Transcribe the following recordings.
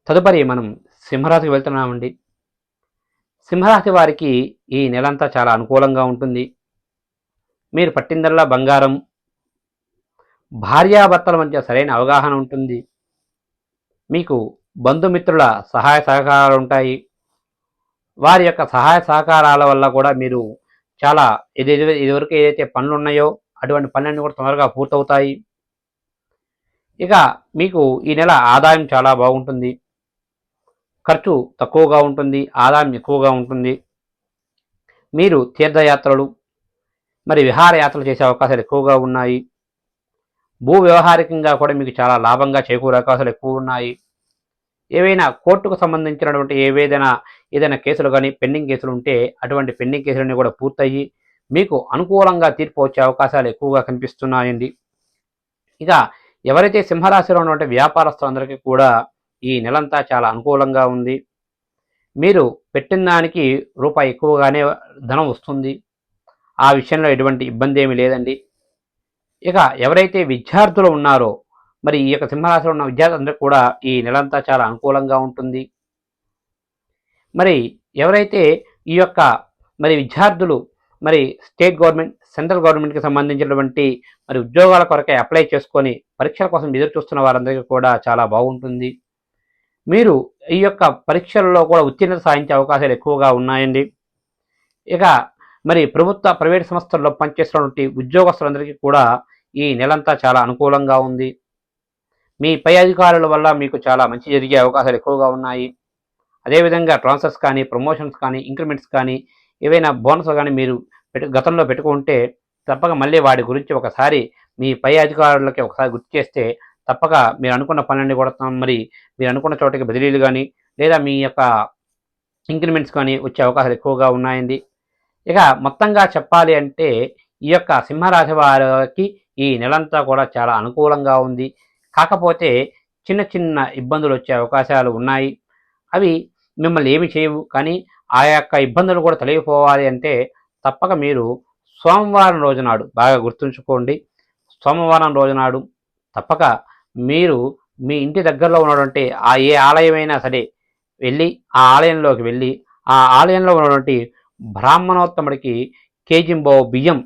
తదుపరి మనం సింహరాశికి వెళ్తున్నామండి. సింహరాశి వారికి ఈ నెలంతా చాలా అనుకూలంగా ఉంటుంది. మీరు పట్టిందల్లా బంగారం. భార్యాభర్తల మధ్య సరైన అవగాహన ఉంటుంది. మీకు బంధుమిత్రుల సహాయ సహకారాలు ఉంటాయి. వారి యొక్క సహాయ సహకారాల వల్ల కూడా మీరు చాలా ఇదివరకు ఏదైతే పనులు ఉన్నాయో అటువంటి పనులన్నీ కూడా తొందరగా పూర్తవుతాయి. ఇక మీకు ఈ నెల ఆదాయం చాలా బాగుంటుంది. ఖర్చు తక్కువగా ఉంటుంది, ఆదాయం ఎక్కువగా ఉంటుంది. మీరు తీర్థయాత్రలు మరి విహారయాత్రలు చేసే అవకాశాలు ఎక్కువగా ఉన్నాయి. భూ వ్యవహారికంగా కూడా మీకు చాలా లాభంగా చేకూరే అవకాశాలు ఎక్కువ ఉన్నాయి. ఏవైనా కోర్టుకు సంబంధించినటువంటి ఏదైనా కేసులు కానీ పెండింగ్ కేసులు ఉంటే అటువంటి పెండింగ్ కేసులన్నీ కూడా పూర్తయ్యి మీకు అనుకూలంగా తీర్పు వచ్చే అవకాశాలు ఎక్కువగా కనిపిస్తున్నాయండి. ఇక ఎవరైతే సింహరాశిలో ఉన్నటువంటి వ్యాపారస్తులందరికీ కూడా ఈ నెలంతా చాలా అనుకూలంగా ఉంది. మీరు పెట్టిన దానికి రూపాయి ఎక్కువగానే ధనం వస్తుంది. ఆ విషయంలో ఎటువంటి ఇబ్బంది ఏమీ లేదండి. ఇక ఎవరైతే విద్యార్థులు ఉన్నారో మరి ఈ యొక్క సింహరాశిలో ఉన్న విద్యార్థులందరికీ కూడా ఈ నెలంతా చాలా అనుకూలంగా ఉంటుంది. మరి ఎవరైతే ఈ యొక్క విద్యార్థులు స్టేట్ గవర్నమెంట్, సెంట్రల్ గవర్నమెంట్కి సంబంధించినటువంటి ఉద్యోగాల కొరకే అప్లై చేసుకొని పరీక్షల కోసం ఎదురు చూస్తున్న వారందరికీ కూడా చాలా బాగుంటుంది. మీరు ఈ యొక్క పరీక్షల్లో కూడా ఉత్తీర్ణత సాధించే అవకాశాలు ఎక్కువగా ఉన్నాయండి. ఇక ప్రభుత్వ ప్రైవేట్ సంస్థల్లో పనిచేస్తున్నటువంటి ఉద్యోగస్తులందరికీ కూడా ఈ నెలంతా చాలా అనుకూలంగా ఉంది. మీ పై అధికారుల వల్ల మీకు చాలా మంచి జరిగే అవకాశాలు ఎక్కువగా ఉన్నాయి. అదేవిధంగా ట్రాన్స్ఫర్స్ కానీ, ప్రమోషన్స్ కానీ, ఇంక్రిమెంట్స్ కానీ, ఏవైనా బోనస్లు కానీ మీరు గతంలో పెట్టుకుంటే తప్పక మళ్ళీ వాటి గురించి ఒకసారి మీ పై అధికారులకి ఒకసారి గుర్తు చేస్తే తప్పక మీరు అనుకున్న పనులన్నీ కూడా మీరు అనుకున్న చోటకి బదిలీలు కానీ లేదా మీ యొక్క ఇంక్రిమెంట్స్ కానీ వచ్చే అవకాశాలు ఎక్కువగా ఉన్నాయండి. ఇక మొత్తంగా చెప్పాలి అంటే ఈ యొక్క సింహరాశి వారికి ఈ నెలంతా కూడా చాలా అనుకూలంగా ఉంది. కాకపోతే చిన్న చిన్న ఇబ్బందులు వచ్చే అవకాశాలు ఉన్నాయి. అవి మిమ్మల్ని ఏమి చేయవు, కానీ ఆ యొక్క ఇబ్బందులు కూడా తొలగిపోవాలి అంటే తప్పక మీరు సోమవారం రోజునాడు బాగా గుర్తుంచుకోండి. సోమవారం రోజునాడు తప్పక మీరు మీ ఇంటి దగ్గరలో ఉన్నటువంటి ఏ ఆలయమైనా సరే వెళ్ళి ఆ ఆలయంలోకి వెళ్ళి ఆ ఆలయంలో ఉన్నటువంటి బ్రాహ్మణోత్తముడికి కేజింబావు బియ్యం,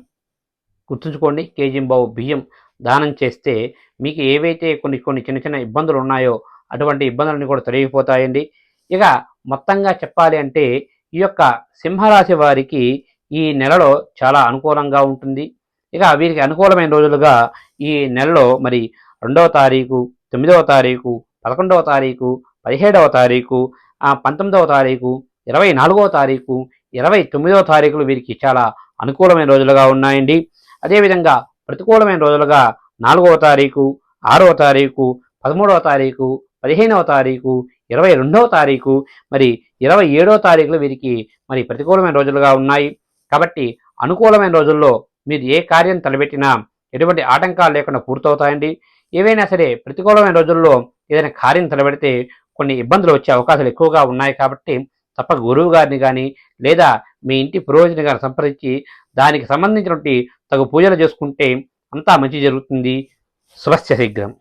గుర్తుంచుకోండి, కేజింబావు బియ్యం దానం చేస్తే మీకు ఏవైతే కొన్ని చిన్న చిన్న ఇబ్బందులు ఉన్నాయో అటువంటి ఇబ్బందులన్నీ కూడా తొలగిపోతాయండి. ఇక మొత్తంగా చెప్పాలి అంటే ఈ యొక్క సింహరాశి వారికి ఈ నెలలో చాలా అనుకూలంగా ఉంటుంది. ఇక వీరికి అనుకూలమైన రోజులుగా ఈ నెలలో 2వ తారీఖు, 9వ తారీఖు, 11వ తారీఖు, 17వ తారీఖు, 19వ తారీఖు, 24వ తారీఖు, 29వ తారీఖులు వీరికి చాలా అనుకూలమైన రోజులుగా ఉన్నాయండి. అదేవిధంగా ప్రతికూలమైన రోజులుగా 4వ తారీఖు, 6వ తారీఖు, 13వ తారీఖు, 15వ తారీఖు, 22వ తారీఖు, 27వ తారీఖులు వీరికి ప్రతికూలమైన రోజులుగా ఉన్నాయి. కాబట్టి అనుకూలమైన రోజుల్లో మీరు ఏ కార్యం తలపెట్టినా ఎటువంటి ఆటంకాలు లేకుండా పూర్తవుతాయండి. ఏవైనా సరే ప్రతికూలమైన రోజుల్లో ఏదైనా కార్యం తలపెడితే కొన్ని ఇబ్బందులు వచ్చే అవకాశాలు ఎక్కువగా ఉన్నాయి. కాబట్టి తప్పక గురువు గారిని కానీ లేదా మీ ఇంటి పురోహితుని గారిని సంప్రదించి దానికి సంబంధించినటువంటి తగు పూజలు చేసుకుంటే అంతా మంచి జరుగుతుంది. శుభస్య శీఘ్రం.